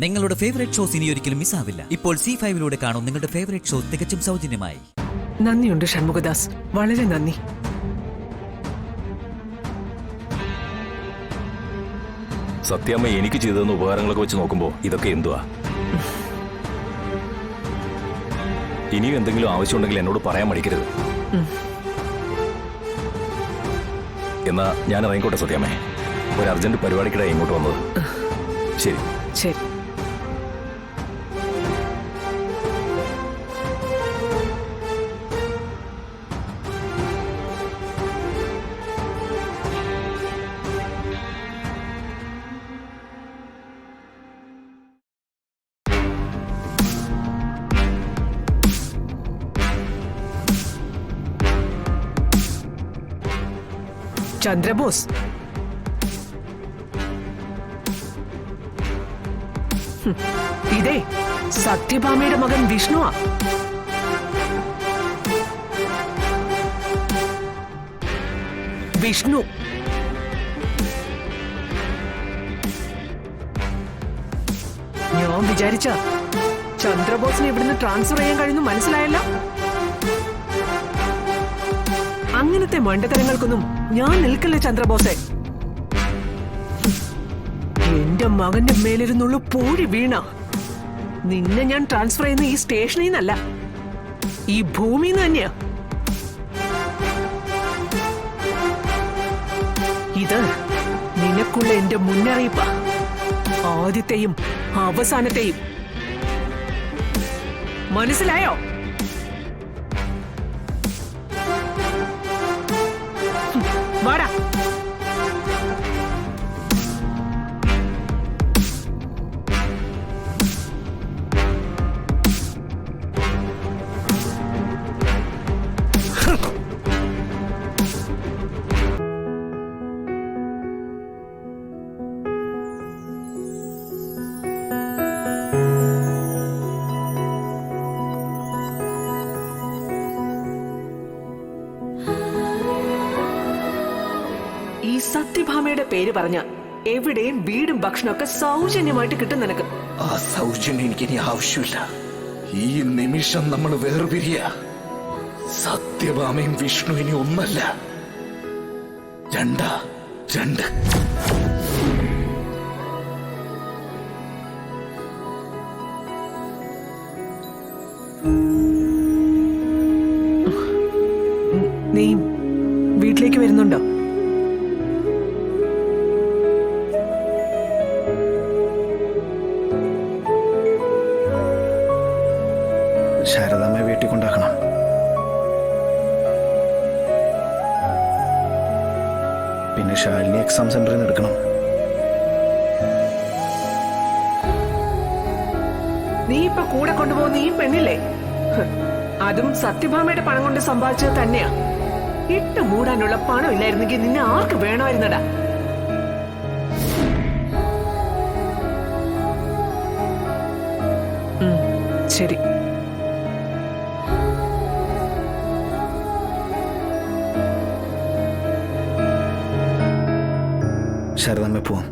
നിങ്ങളുടെ favourite shows ഇനി ഒരിക്കലും മിസ്സാവില്ല. ഇപ്പോൾ C5 കാണും നിങ്ങളുടെ ഫേവറേറ്റ് ഷോ തികച്ചും സൗജന്യമായി. നന്ദിയുണ്ട് ഷൺമുഖദാസ്, വളരെ നന്ദി. സത്യമ്മ എനിക്ക് ചെയ്തെന്ന ഉപകാരങ്ങളൊക്കെ വെച്ച് നോക്കുമ്പോ ഇതൊക്കെ എന്തുവാ? ഇനിയും എന്തെങ്കിലും ആവശ്യമുണ്ടെങ്കിൽ എന്നോട് പറയാൻ മടിക്കരുത്. എന്നാ ഞാൻ ഇറങ്ങിക്കോട്ടെ സത്യമ്മേ, ഒരു അർജന്റ് പരിപാടിക്കിടെ ഇങ്ങോട്ട് വന്നത്. ശരി ശരി. ചന്ദ്രബോസ്, ഇതേ സത്യഭാമയുടെ മകൻ വിഷ്ണുവാ. വിഷ്ണു ഞാൻ വിചാരിച്ച ചന്ദ്രബോസിനെ ഇവിടുന്ന് ട്രാൻസ്ഫർ ചെയ്യാൻ കഴിയുന്നു. മനസ്സിലായല്ലോ? അങ്ങനത്തെ മണ്ടത്തരങ്ങൾക്കൊന്നും ഞാൻ നിൽക്കില്ല ചന്ദ്രബോസെ. എന്റെ മകന്റെ മേലിരുന്നുള്ള പൂഴി വീണ നിന്നെ ഞാൻ ട്രാൻസ്ഫർ ചെയ്യുന്ന ഈ സ്റ്റേഷനിൽ നിന്നല്ല, ഈ ഭൂമിയിൽ നിന്ന് തന്നെയാ. ഇത് നിനക്കുള്ള എന്റെ മുന്നറിയിപ്പാ, ആദ്യത്തെയും അവസാനത്തെയും. മനസ്സിലായോ? വാടാ. ഈ സത്യഭാമയുടെ പേര് പറഞ്ഞ എവിടെയും വീടും ഭക്ഷണമൊക്കെ സൗജന്യമായിട്ട് കിട്ടും നിനക്ക്. ആ സൗജന്യം എനിക്കിനി ആവശ്യമില്ല. ഈ നിമിഷം നമ്മൾ വേർപിരിയ. സത്യഭാമയും വിഷ്ണു ഇനി ഒന്നല്ല, രണ്ട്. നീ വീട്ടിലേക്ക് വരുന്നുണ്ടോ? ശാരദാമ്മയെ വീട്ടിൽ കൊണ്ടാക്കണം. പിന്നെ ശാലിനി എക്സാം സെന്ററിൽ നിന്ന് എടുക്കണം. നീ ഇപ്പൊ കൂടെ കൊണ്ടുപോകുന്ന ഈ പെണ്ണില്ലേ, അതും സത്യഭാമയുടെ പണം കൊണ്ട് സമ്പാദിച്ചത് തന്നെയാ. ഇട്ട് മൂടാനുള്ള പണം ഇല്ലായിരുന്നെങ്കിൽ നിന്നെ ആർക്ക് വേണമായിരുന്നടാ? ശരി. ശാരദാമ്മ പോവാം.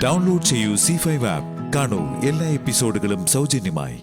ഡൗൺലോഡ് ചെയ്യൂ C5 ആപ്പ്. കാണൂ എല്ലാ എപ്പിസോഡുകളും സൗജന്യമായി.